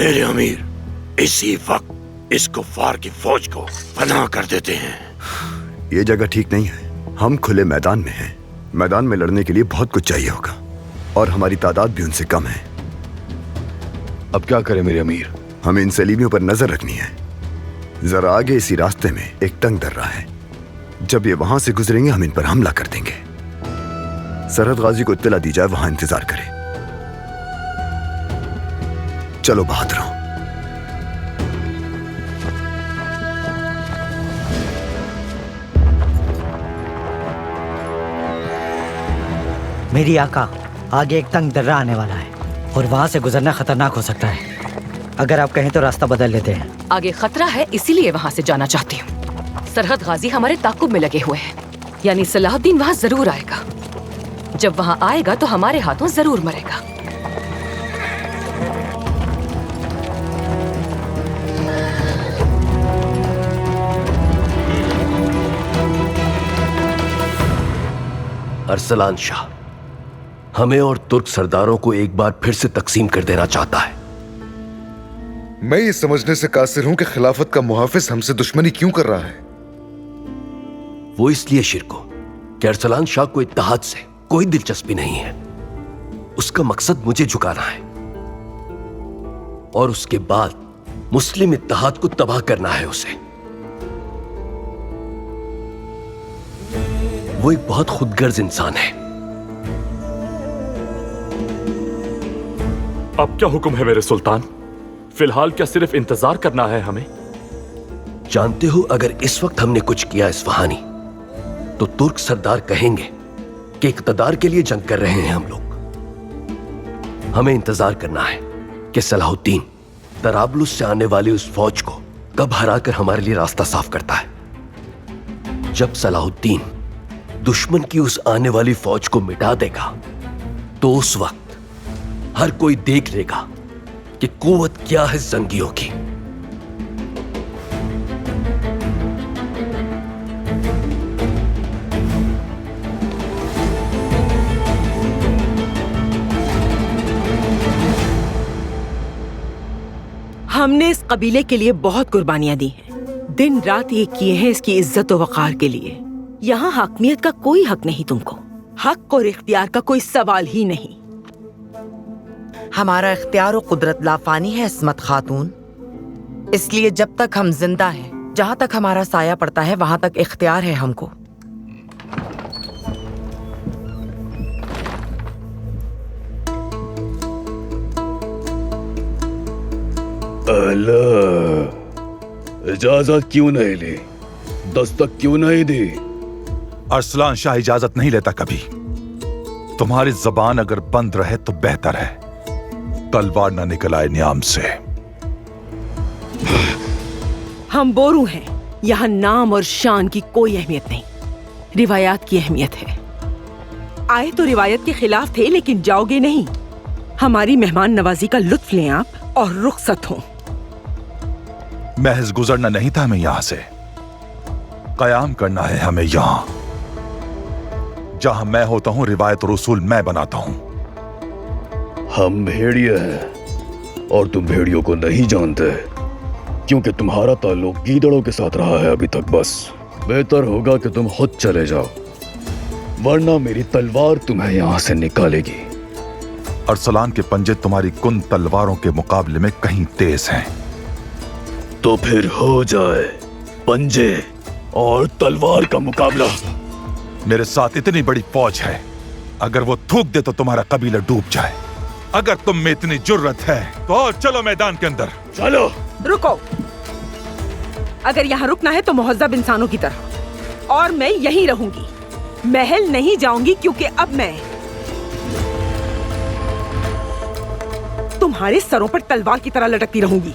मेरे अमीर, इसी वक्त इस कुफ्फार की फौज को पनाह कर देते हैं। ये जगह ठीक नहीं है। हम खुले मैदान में हैं। मैदान में लड़ने के लिए बहुत कुछ चाहिए होगा और हमारी तादाद भी उनसे कम है। अब क्या करें मेरे अमीर? हमें इन सलीबियों पर नजर रखनी है। जरा आगे इसी रास्ते में एक तंग दर्रा है। जब ये वहां से गुजरेंगे हम इन पर हमला कर देंगे। सरहद गाजी को इत्तला दी जाए, वहां इंतजार करें। चलो बहादुरों। मेरी आका, आगे एक तंग दर्रा आने वाला है और वहां से गुजरना खतरनाक हो सकता है। अगर आप कहें तो रास्ता बदल लेते हैं। आगे खतरा है, इसीलिए वहाँ से जाना चाहती हूँ। सरहद गाजी हमारे ताकुब में लगे हुए हैं, यानी सलाहुद्दीन वहाँ जरूर आएगा। जब वहाँ आएगा तो हमारे हाथों जरूर मरेगा। अरसलान शाह हमें और तुर्क सरदारों को एक बार फिर से तकसीम कर देना चाहता है। मैं ये समझने से कासिर हूं कि खिलाफत का मुहाफिज हमसे दुश्मनी क्यों कर रहा है। वो इसलिए शिरको कि अरसलान शाह को इत्तेहाद से कोई दिलचस्पी नहीं है। उसका मकसद मुझे झुकाना है और उसके बाद मुस्लिम इत्तेहाद को तबाह करना है उसे। वो एक बहुत खुदगर्ज इंसान है। अब क्या हुक्म है मेरे सुल्तान? फिलहाल क्या सिर्फ इंतजार करना है हमें? जानते हो, अगर इस वक्त हमने कुछ किया इस्फहानी, तो तुर्क सरदार कहेंगे कि इक़्तिदार के लिए जंग कर रहे हैं हम लोग। हमें इंतजार करना है कि सलाहुद्दीन तराबलुस से आने वाली उस फौज को कब हराकर हमारे लिए रास्ता साफ करता है। जब सलाहुद्दीन दुश्मन की उस आने वाली फौज को मिटा देगा, तो उस वक्त हर कोई देख लेगा कि कुव्वत क्या है जंगियों की। हमने इस कबीले के लिए बहुत कुर्बानियां दी हैं। दिन रात ये किए हैं इसकी इज्जत और वकार के लिए। यहाँ हकमियत का कोई हक नहीं तुमको। हक और इख्तियार का कोई सवाल ही नहीं। हमारा इख्तियार और कुदरत लाफानी है इस्मत खातून। इसलिए जब तक हम जिंदा हैं, जहाँ तक हमारा साया पड़ता है, वहाँ तक इख्तियार है हमको। इजाजत क्यों नहीं ली? दस्तक क्यों नहीं दी? अरसलान शाह इजाजत नहीं लेता कभी। तुम्हारी जबान अगर बंद रहे तो बेहतर है। तलवार ना निकल आए नियाम से। हम बोरू हैं। यहाँ नाम और शान की कोई अहमियत नहीं, रिवायात की अहमियत है। आए तो रिवायत के खिलाफ थे, लेकिन जाओगे नहीं। हमारी मेहमान नवाजी का लुत्फ लें आप और रुखसत हों। महज गुजरना नहीं था हमें यहां से, कयाम करना है हमें यहां। जहां मैं होता हूं रिवायत और उसूल मैं बनाता हूं। हम भेड़िए हैं और तुम भेड़ियों को नहीं जानते, क्योंकि तुम्हारा ताल्लुक गीदड़ों के साथ रहा है अभी तक। बस बेहतर होगा कि तुम खुद चले जाओ, वरना मेरी तलवार तुम्हें यहां से निकालेगी। अरसलान के पंजे तुम्हारी कुन तलवारों के मुकाबले में कहीं तेज हैं। तो फिर हो जाए पंजे और तलवार का मुकाबला। मेरे साथ इतनी बड़ी फौज है, अगर वो थूक दे तो तुम्हारा कबीला डूब जाए। अगर तुम में इतनी जुर्रत है तो और चलो मैदान के अंदर। चलो। रुको। अगर यहाँ रुकना है तो मुहज्जब इंसानों की तरह, और मैं यहीं रहूंगी। महल नहीं जाऊंगी, क्योंकि अब मैं तुम्हारे सरों पर तलवार की तरह लटकती रहूंगी।